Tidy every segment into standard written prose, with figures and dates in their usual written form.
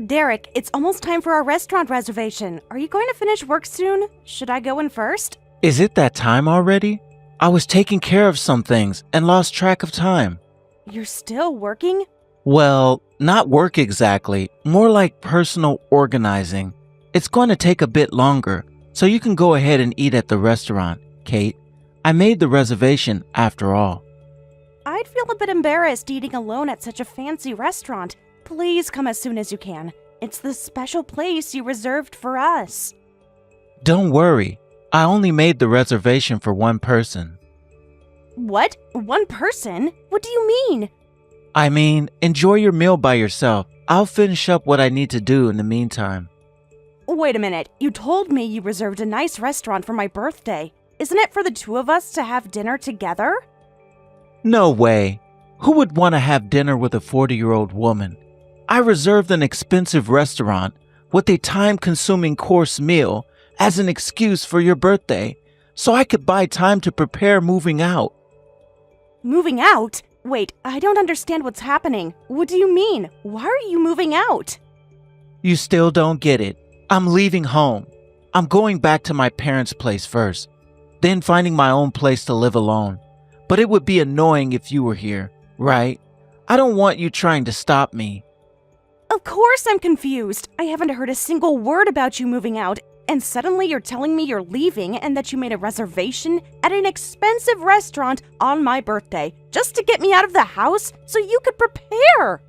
Derek, it's almost time for our restaurant reservation. Are you going to finish work soon? Should I go in first? Is it that time already? I was taking care of some things and lost track of time. You're still working? Well, not work exactly, more like personal organizing. It's going to take a bit longer, so you can go ahead and eat at the restaurant, Kate. I made the reservation after all. I'd feel a bit embarrassed eating alone at such a fancy restaurant. Please come as soon as you can. It's the special place you reserved for us. Don't worry, I only made the reservation for one person. What? One person? What do you mean? I mean, enjoy your meal by yourself. I'll finish up what I need to do in the meantime. Wait a minute. You told me you reserved a nice restaurant for my birthday. Isn't it for the two of us to have dinner together? No way. Who would want to have dinner with a 40-year-old woman? I reserved an expensive restaurant with a time-consuming course meal as an excuse for your birthday, so I could buy time to prepare moving out. Moving out? Wait, I don't understand what's happening. What do you mean? Why are you moving out? You still don't get it. I'm leaving home. I'm going back to my parents' place first, then finding my own place to live alone. But it would be annoying if you were here, right? I don't want you trying to stop me. Of course I'm confused. I haven't heard a single word about you moving out, and suddenly you're telling me you're leaving and that you made a reservation at an expensive restaurant on my birthday just to get me out of the house so you could prepare.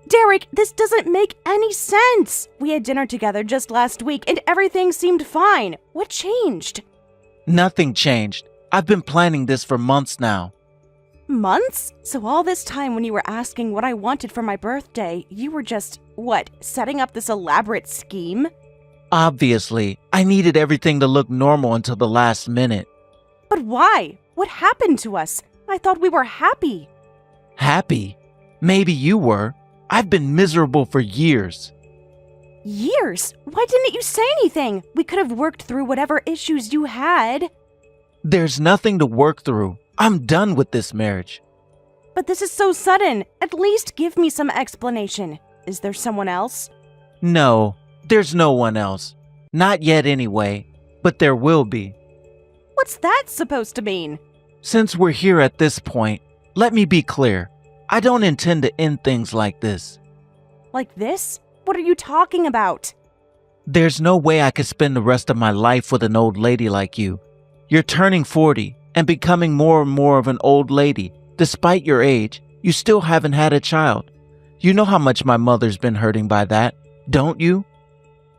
Derek, this doesn't make any sense. We had dinner together just last week and everything seemed fine. What changed? Nothing changed. I've been planning this for months now. Months? So all this time when you were asking what I wanted for my birthday, you were just, setting up this elaborate scheme? Obviously, I needed everything to look normal until the last minute. But why? What happened to us? I thought we were happy. Happy? Maybe you were. I've been miserable for years. Years? Why didn't you say anything? We could have worked through whatever issues you had. There's nothing to work through. I'm done with this marriage. But this is so sudden. At least give me some explanation. Is there someone else? No, there's no one else. Not yet anyway, but there will be. What's that supposed to mean? Since we're here at this point, let me be clear. I don't intend to end things like this. Like this? What are you talking about? There's no way I could spend the rest of my life with an old lady like you. You're turning 40 and becoming more and more of an old lady. Despite your age, you still haven't had a child. You know how much my mother's been hurting by that, don't you?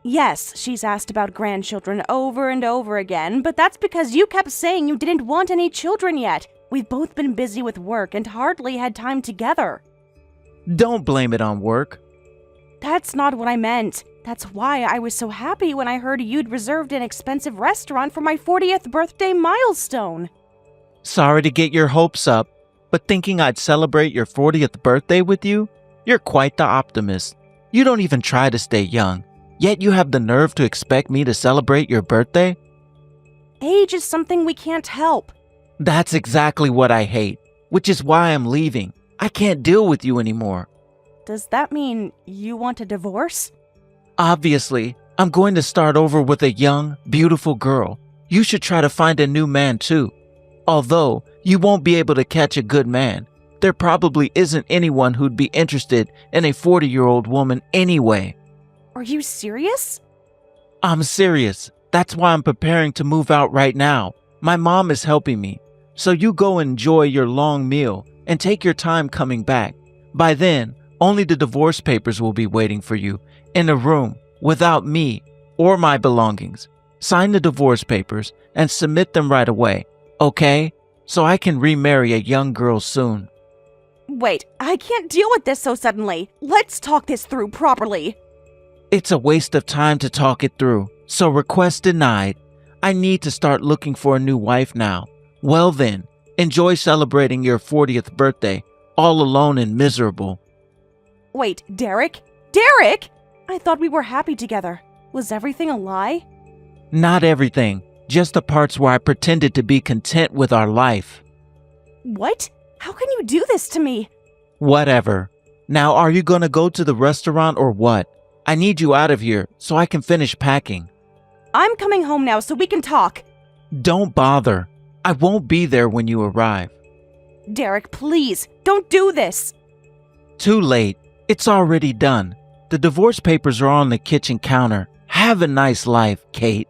Yes, she's asked about grandchildren over and over again, but that's because you kept saying you didn't want any children yet. We've both been busy with work and hardly had time together. Don't blame it on work. That's not what I meant. That's why I was so happy when I heard you'd reserved an expensive restaurant for my 40th birthday milestone. Sorry to get your hopes up, but thinking I'd celebrate your 40th birthday with you? You're quite the optimist. You don't even try to stay young, yet you have the nerve to expect me to celebrate your birthday? Age is something we can't help. That's exactly what I hate, which is why I'm leaving. I can't deal with you anymore. Does that mean you want a divorce? Obviously, I'm going to start over with a young, beautiful girl. You should try to find a new man too. Although, you won't be able to catch a good man. There probably isn't anyone who'd be interested in a 40-year-old woman anyway. Are you serious? I'm serious. That's why I'm preparing to move out right now. My mom is helping me. So you go enjoy your long meal and take your time coming back. By then, only the divorce papers will be waiting for you in a room without me or my belongings. Sign the divorce papers and submit them right away, okay? So I can remarry a young girl soon. Wait, I can't deal with this so suddenly. Let's talk this through properly. It's a waste of time to talk it through, so request denied. I need to start looking for a new wife now. Well then, enjoy celebrating your 40th birthday, all alone and miserable. Wait, Derek? Derek! I thought we were happy together. Was everything a lie? Not everything, just the parts where I pretended to be content with our life. What? How can you do this to me? Whatever. Now, are you gonna go to the restaurant or what? I need you out of here so I can finish packing. I'm coming home now so we can talk. Don't bother. I won't be there when you arrive. Derek, please, don't do this. Too late. It's already done. The divorce papers are on the kitchen counter. Have a nice life, Kate.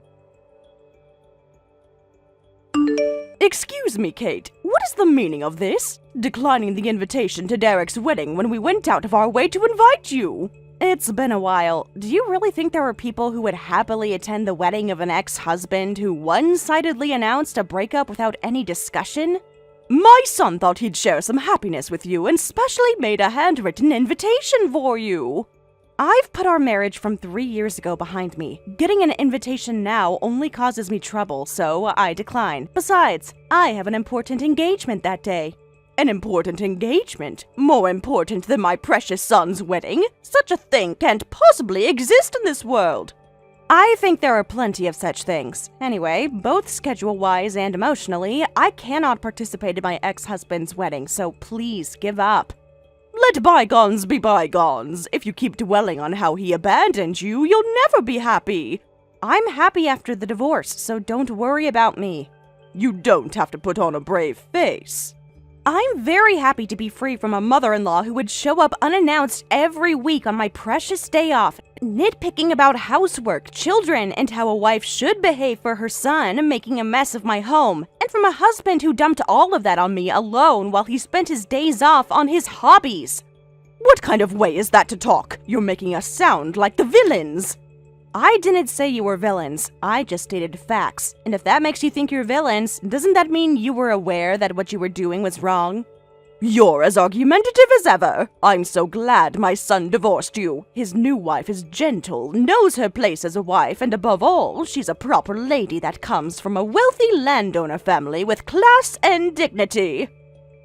Excuse me, Kate. What is the meaning of this? Declining the invitation to Derek's wedding when we went out of our way to invite you. It's been a while. Do you really think there were people who would happily attend the wedding of an ex-husband who one-sidedly announced a breakup without any discussion? My son thought he'd share some happiness with you and specially made a handwritten invitation for you. I've put our marriage from 3 years ago behind me. Getting an invitation now only causes me trouble, so I decline. Besides, I have an important engagement that day. An important engagement? More important than my precious son's wedding? Such a thing can't possibly exist in this world. I think there are plenty of such things. Anyway, both schedule-wise and emotionally, I cannot participate in my ex-husband's wedding, so please give up. Let bygones be bygones. If you keep dwelling on how he abandoned you, you'll never be happy. I'm happy after the divorce, so don't worry about me. You don't have to put on a brave face. I'm very happy to be free from a mother-in-law who would show up unannounced every week on my precious day off, nitpicking about housework, children, and how a wife should behave for her son, making a mess of my home, and from a husband who dumped all of that on me alone while he spent his days off on his hobbies. What kind of way is that to talk? You're making us sound like the villains. I didn't say you were villains, I just stated facts. And if that makes you think you're villains, doesn't that mean you were aware that what you were doing was wrong? You're as argumentative as ever. I'm so glad my son divorced you. His new wife is gentle, knows her place as a wife, and above all, she's a proper lady that comes from a wealthy landowner family with class and dignity.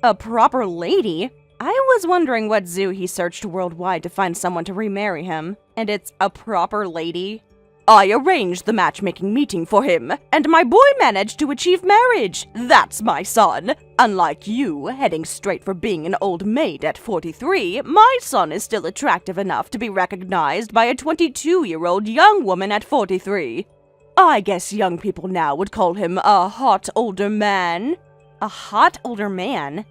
A proper lady? I was wondering what zoo he searched worldwide to find someone to remarry him, and it's a proper lady. I arranged the matchmaking meeting for him, and my boy managed to achieve marriage. That's my son. Unlike you, heading straight for being an old maid at 43, my son is still attractive enough to be recognized by a 22-year-old young woman at 43. I guess young people now would call him a hot older man. A hot older man?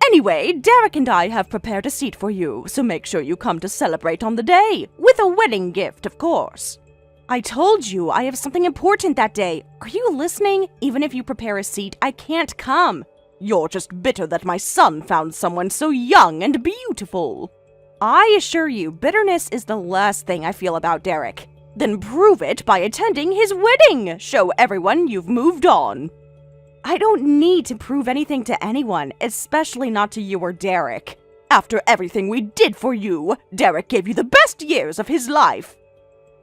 Anyway, Derek and I have prepared a seat for you, so make sure you come to celebrate on the day. With a wedding gift, of course. I told you I have something important that day. Are you listening? Even if you prepare a seat, I can't come. You're just bitter that my son found someone so young and beautiful. I assure you, bitterness is the last thing I feel about Derek. Then prove it by attending his wedding. Show everyone you've moved on. I don't need to prove anything to anyone, especially not to you or Derek. After everything we did for you, Derek gave you the best years of his life.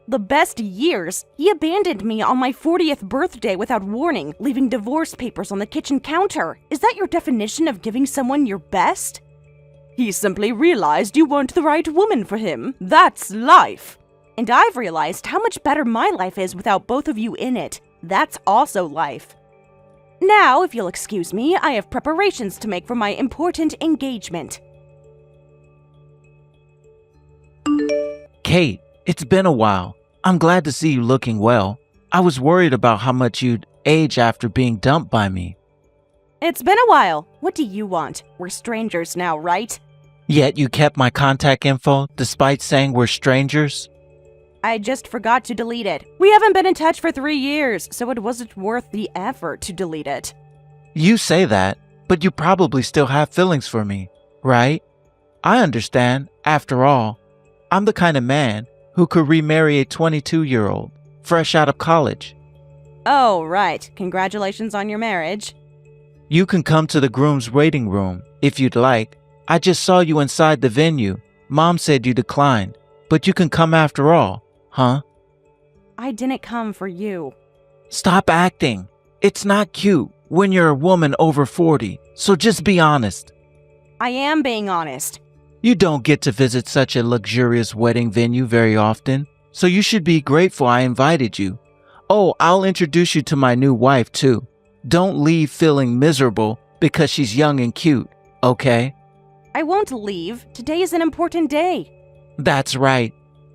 The best years? He abandoned me on my 40th birthday without warning, leaving divorce papers on the kitchen counter. Is that your definition of giving someone your best? He simply realized you weren't the right woman for him. That's life. And I've realized how much better my life is without both of you in it. That's also life. Now, if you'll excuse me, I have preparations to make for my important engagement. Kate, it's been a while. I'm glad to see you looking well. I was worried about how much you'd age after being dumped by me. It's been a while. What do you want? We're strangers now, right? Yet you kept my contact info despite saying we're strangers? I just forgot to delete it. We haven't been in touch for 3 years, so it wasn't worth the effort to delete it. You say that, but you probably still have feelings for me, right? I understand. After all, I'm the kind of man who could remarry a 22-year-old, fresh out of college. Oh, right. Congratulations on your marriage. You can come to the groom's waiting room if you'd like. I just saw you inside the venue. Mom said you declined, but you can come after all, huh? I didn't come for you. Stop acting. It's not cute when you're a woman over 40, so just be honest. I am being honest. You don't get to visit such a luxurious wedding venue very often, so you should be grateful I invited you. Oh, I'll introduce you to my new wife, too. Don't leave feeling miserable because she's young and cute, okay? I won't leave. Today is an important day. That's right.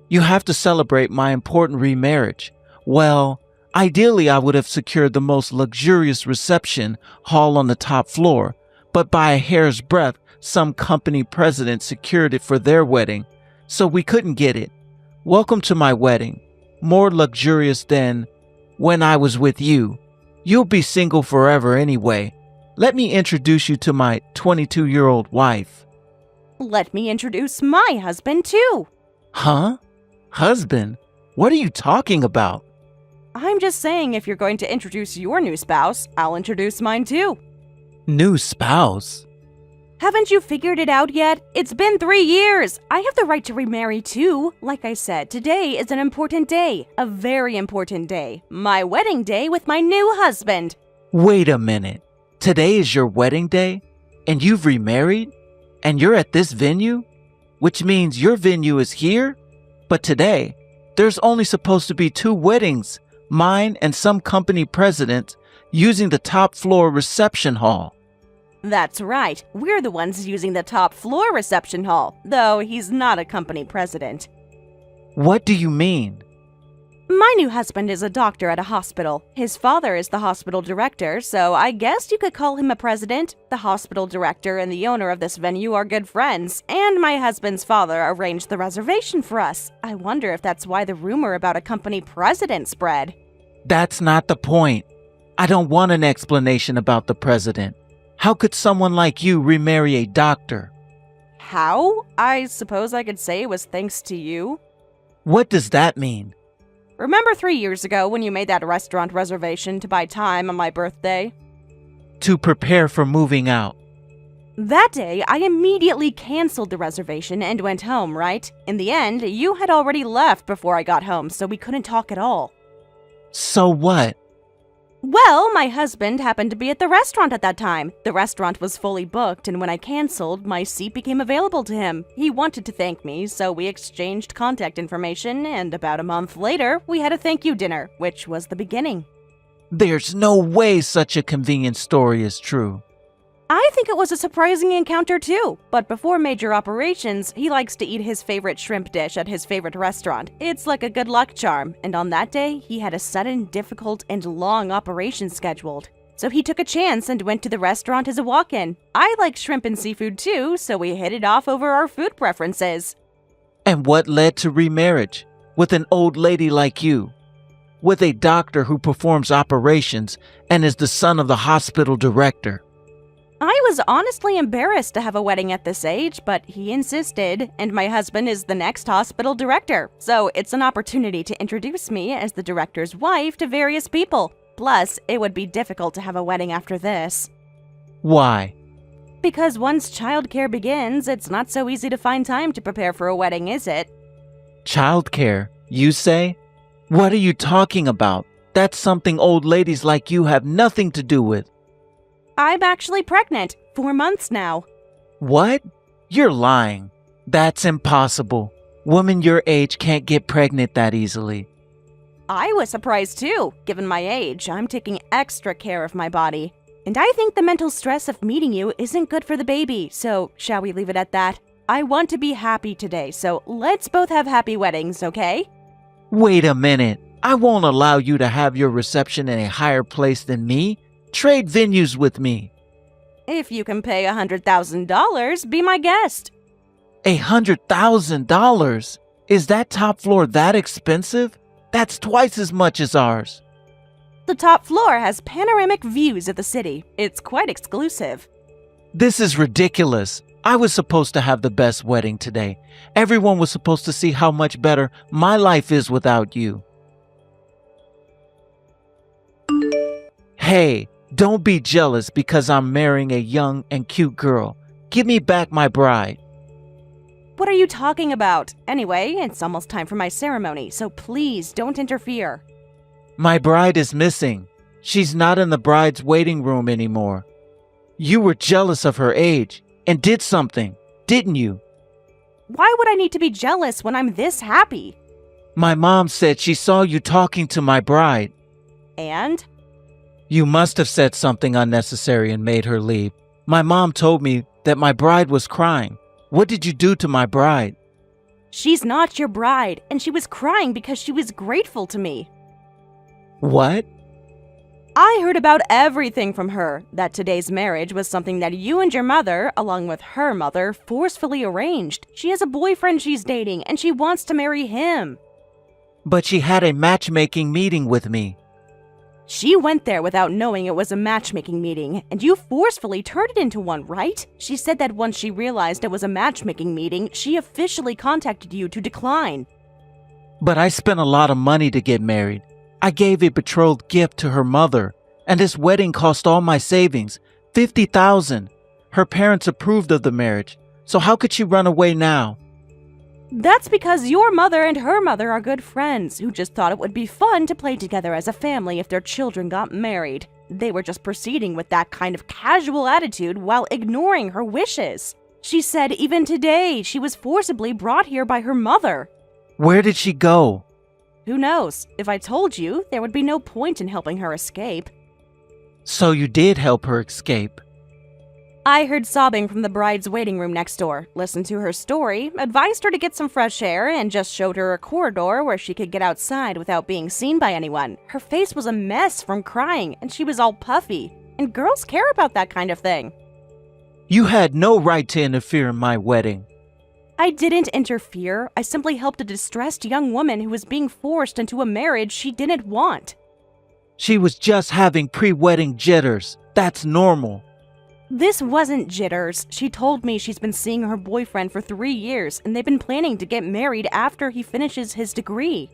You have to celebrate my important remarriage. Well, ideally I would have secured the most luxurious reception hall on the top floor, but by a hair's breadth, some company president secured it for their wedding, so we couldn't get it. Welcome to my wedding. More luxurious than when I was with you. You'll be single forever anyway. Let me introduce you to my 22-year-old wife. Let me introduce my husband, too. Huh? Husband? What are you talking about? I'm just saying if you're going to introduce your new spouse, I'll introduce mine, too. New spouse? Haven't you figured it out yet? It's been 3 years. I have the right to remarry too. Like I said, today is an important day. A very important day. My wedding day with my new husband. Wait a minute. Today is your wedding day? And you've remarried? And you're at this venue? Which means your venue is here? But today, there's only supposed to be 2 weddings, mine and some company president, using the top floor reception hall. That's right. We're the ones using the top floor reception hall, though he's not a company president. What do you mean? My new husband is a doctor at a hospital. His father is the hospital director, so I guess you could call him a president. The hospital director and the owner of this venue are good friends, and my husband's father arranged the reservation for us. I wonder if that's why the rumor about a company president spread. That's not the point. I don't want an explanation about the president. How could someone like you remarry a doctor? How? I suppose I could say it was thanks to you. What does that mean? Remember 3 years ago when you made that restaurant reservation to buy time on my birthday? To prepare for moving out. That day, I immediately canceled the reservation and went home, right? In the end, you had already left before I got home, so we couldn't talk at all. So what? Well, my husband happened to be at the restaurant at that time. The restaurant was fully booked, and when I canceled, my seat became available to him. He wanted to thank me, so we exchanged contact information, and about a month later, we had a thank you dinner, which was the beginning. There's no way such a convenient story is true. I think it was a surprising encounter too, but before major operations, he likes to eat his favorite shrimp dish at his favorite restaurant. It's like a good luck charm, and on that day, he had a sudden, difficult, and long operation scheduled. So he took a chance and went to the restaurant as a walk-in. I like shrimp and seafood too, so we hit it off over our food preferences. And what led to remarriage? With an old lady like you? With a doctor who performs operations and is the son of the hospital director? I was honestly embarrassed to have a wedding at this age, but he insisted, and my husband is the next hospital director, so it's an opportunity to introduce me as the director's wife to various people. Plus, it would be difficult to have a wedding after this. Why? Because once childcare begins, it's not so easy to find time to prepare for a wedding, is it? Childcare, you say? What are you talking about? That's something old ladies like you have nothing to do with. I'm actually pregnant. 4 months now. What? You're lying. That's impossible. Women your age can't get pregnant that easily. I was surprised too. Given my age, I'm taking extra care of my body. And I think the mental stress of meeting you isn't good for the baby, so shall we leave it at that? I want to be happy today, so let's both have happy weddings, okay? Wait a minute. I won't allow you to have your reception in a higher place than me. Trade venues with me. If you can pay $100,000, be my guest. $100,000? Is that top floor that expensive? That's twice as much as ours. The top floor has panoramic views of the city. It's quite exclusive. This is ridiculous. I was supposed to have the best wedding today. Everyone was supposed to see how much better my life is without you. Hey, don't be jealous because I'm marrying a young and cute girl. Give me back my bride. What are you talking about? Anyway, it's almost time for my ceremony, so please don't interfere. My bride is missing. She's not in the bride's waiting room anymore. You were jealous of her age and did something, didn't you? Why would I need to be jealous when I'm this happy? My mom said she saw you talking to my bride. And? You must have said something unnecessary and made her leave. My mom told me that my bride was crying. What did you do to my bride? She's not your bride, and she was crying because she was grateful to me. What? I heard about everything from her, that today's marriage was something that you and your mother, along with her mother, forcefully arranged. She has a boyfriend she's dating, and she wants to marry him. But she had a matchmaking meeting with me. She went there without knowing it was a matchmaking meeting, and you forcefully turned it into one, right? She said that once she realized it was a matchmaking meeting, she officially contacted you to decline. But I spent a lot of money to get married. I gave a betrothed gift to her mother, and this wedding cost all my savings, $50,000. Her parents approved of the marriage, so how could she run away now? That's because your mother and her mother are good friends who just thought it would be fun to play together as a family if their children got married. They were just proceeding with that kind of casual attitude while ignoring her wishes. She said even today she was forcibly brought here by her mother. Where did she go? Who knows? If I told you, there would be no point in helping her escape. So you did help her escape. I heard sobbing from the bride's waiting room next door, listened to her story, advised her to get some fresh air, and just showed her a corridor where she could get outside without being seen by anyone. Her face was a mess from crying, and she was all puffy. And girls care about that kind of thing. You had no right to interfere in my wedding. I didn't interfere. I simply helped a distressed young woman who was being forced into a marriage she didn't want. She was just having pre-wedding jitters. That's normal. This wasn't jitters. She told me she's been seeing her boyfriend for 3 years, and they've been planning to get married after he finishes his degree.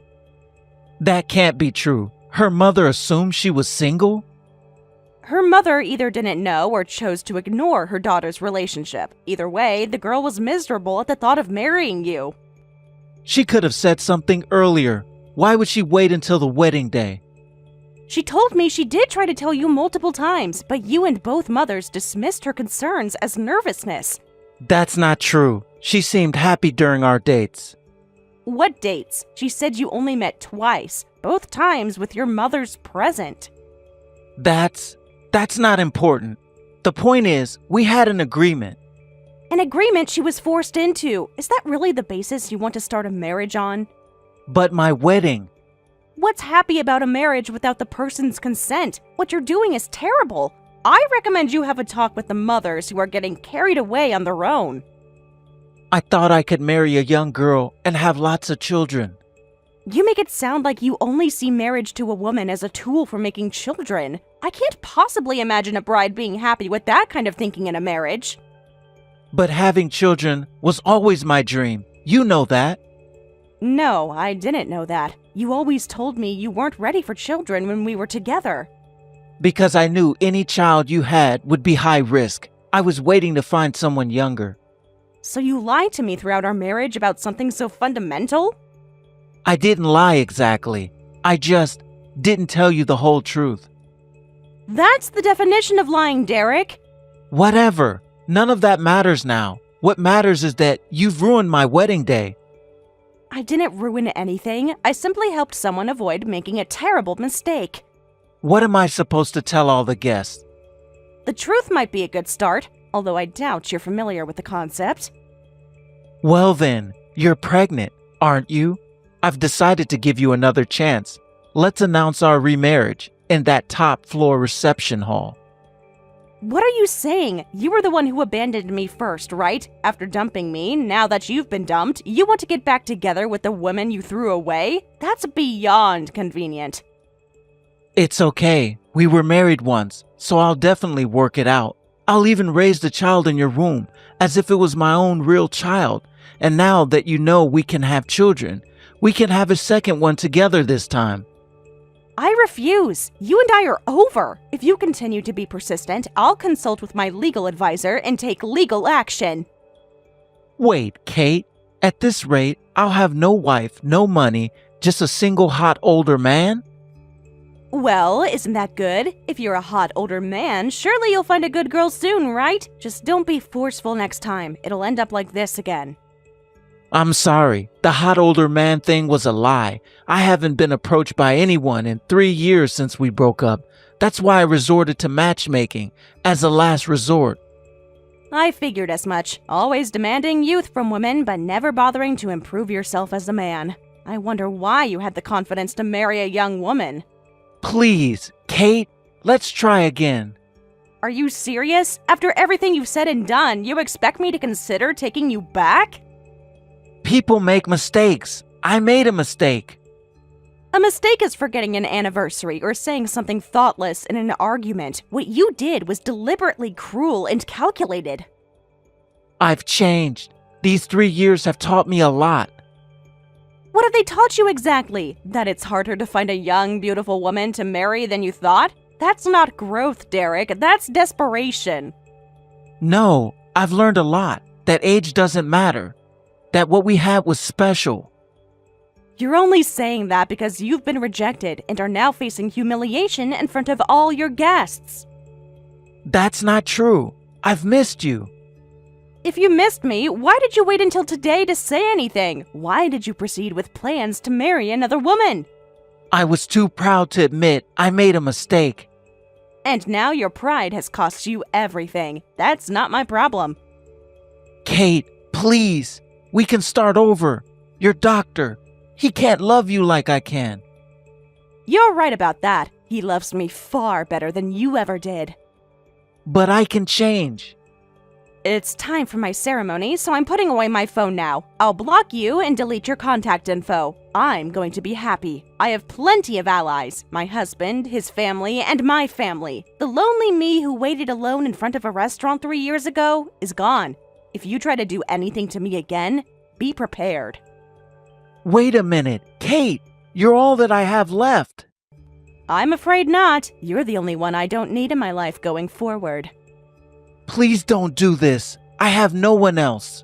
That can't be true. Her mother assumed she was single? Her mother either didn't know or chose to ignore her daughter's relationship. Either way, the girl was miserable at the thought of marrying you. She could have said something earlier. Why would she wait until the wedding day? She told me she did try to tell you multiple times, but you and both mothers dismissed her concerns as nervousness. That's not true. She seemed happy during our dates. What dates? She said you only met twice, both times with your mother's present. That's not important. The point is, we had an agreement. An agreement she was forced into. Is that really the basis you want to start a marriage on? But my wedding. What's happy about a marriage without the person's consent? What you're doing is terrible. I recommend you have a talk with the mothers who are getting carried away on their own. I thought I could marry a young girl and have lots of children. You make it sound like you only see marriage to a woman as a tool for making children. I can't possibly imagine a bride being happy with that kind of thinking in a marriage. But having children was always my dream. You know that. No, I didn't know that. You always told me you weren't ready for children when we were together. Because I knew any child you had would be high risk. I was waiting to find someone younger. So you lied to me throughout our marriage about something so fundamental? I didn't lie exactly. I just didn't tell you the whole truth. That's the definition of lying, Derek. Whatever. None of that matters now. What matters is that you've ruined my wedding day. I didn't ruin anything. I simply helped someone avoid making a terrible mistake. What am I supposed to tell all the guests? The truth might be a good start, although I doubt you're familiar with the concept. Well then, you're pregnant, aren't you? I've decided to give you another chance. Let's announce our remarriage in that top floor reception hall. What are you saying? You were the one who abandoned me first, right? After dumping me, now that you've been dumped, you want to get back together with the woman you threw away? That's beyond convenient. It's okay. We were married once, so I'll definitely work it out. I'll even raise the child in your womb as if it was my own real child. And now that you know we can have children, we can have a second one together this time. I refuse. You and I are over. If you continue to be persistent, I'll consult with my legal advisor and take legal action. Wait, Kate. At this rate, I'll have no wife, no money, just a single hot older man? Well, isn't that good? If you're a hot older man, surely you'll find a good girl soon, right? Just don't be forceful next time. It'll end up like this again. I'm sorry. The hot older man thing was a lie. I haven't been approached by anyone in 3 years since we broke up. That's why I resorted to matchmaking as a last resort. I figured as much. Always demanding youth from women, but never bothering to improve yourself as a man. I wonder why you had the confidence to marry a young woman. Please, Kate, let's try again. Are you serious? After everything you've said and done, you expect me to consider taking you back? People make mistakes. I made a mistake. A mistake is forgetting an anniversary or saying something thoughtless in an argument. What you did was deliberately cruel and calculated. I've changed. These 3 years have taught me a lot. What have they taught you exactly? That it's harder to find a young, beautiful woman to marry than you thought? That's not growth, Derek. That's desperation. No, I've learned a lot. That age doesn't matter. That what we had was special. You're only saying that because you've been rejected and are now facing humiliation in front of all your guests. That's not true. I've missed you. If you missed me, why did you wait until today to say anything? Why did you proceed with plans to marry another woman? I was too proud to admit I made a mistake. And now your pride has cost you everything. That's not my problem. Kate, please. We can start over. Your doctor. He can't love you like I can. You're right about that. He loves me far better than you ever did. But I can change. It's time for my ceremony, so I'm putting away my phone now. I'll block you and delete your contact info. I'm going to be happy. I have plenty of allies. My husband, his family, and my family. The lonely me who waited alone in front of a restaurant 3 years ago is gone. If you try to do anything to me again, be prepared. Wait a minute. Kate, you're all that I have left. I'm afraid not. You're the only one I don't need in my life going forward. Please don't do this. I have no one else.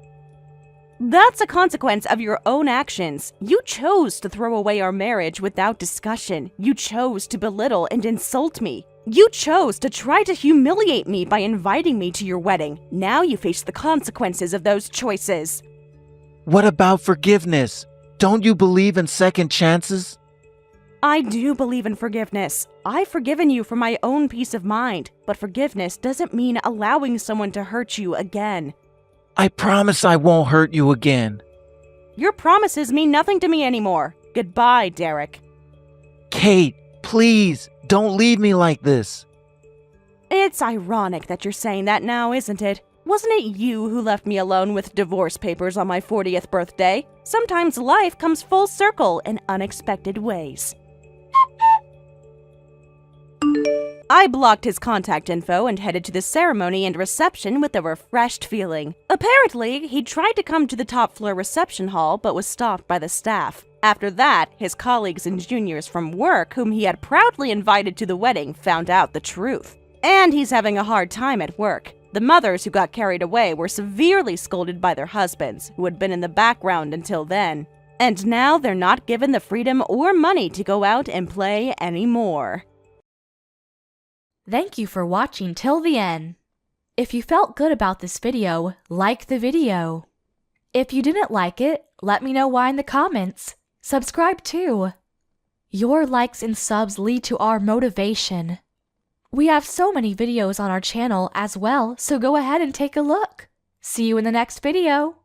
That's a consequence of your own actions. You chose to throw away our marriage without discussion. You chose to belittle and insult me. You chose to try to humiliate me by inviting me to your wedding. Now you face the consequences of those choices. What about forgiveness? Don't you believe in second chances? I do believe in forgiveness. I've forgiven you for my own peace of mind, but forgiveness doesn't mean allowing someone to hurt you again. I promise I won't hurt you again. Your promises mean nothing to me anymore. Goodbye, Derek. Kate, please, don't leave me like this. It's ironic that you're saying that now, isn't it? Wasn't it you who left me alone with divorce papers on my 40th birthday? Sometimes life comes full circle in unexpected ways. I blocked his contact info and headed to the ceremony and reception with a refreshed feeling. Apparently, he tried to come to the top floor reception hall but was stopped by the staff. After that, his colleagues and juniors from work, whom he had proudly invited to the wedding, found out the truth. And he's having a hard time at work. The mothers who got carried away were severely scolded by their husbands, who had been in the background until then. And now they're not given the freedom or money to go out and play anymore. Thank you for watching till the end. If you felt good about this video, like the video. If you didn't like it, let me know why in the comments. Subscribe too. Your likes and subs lead to our motivation. We have so many videos on our channel as well, so go ahead and take a look. See you in the next video.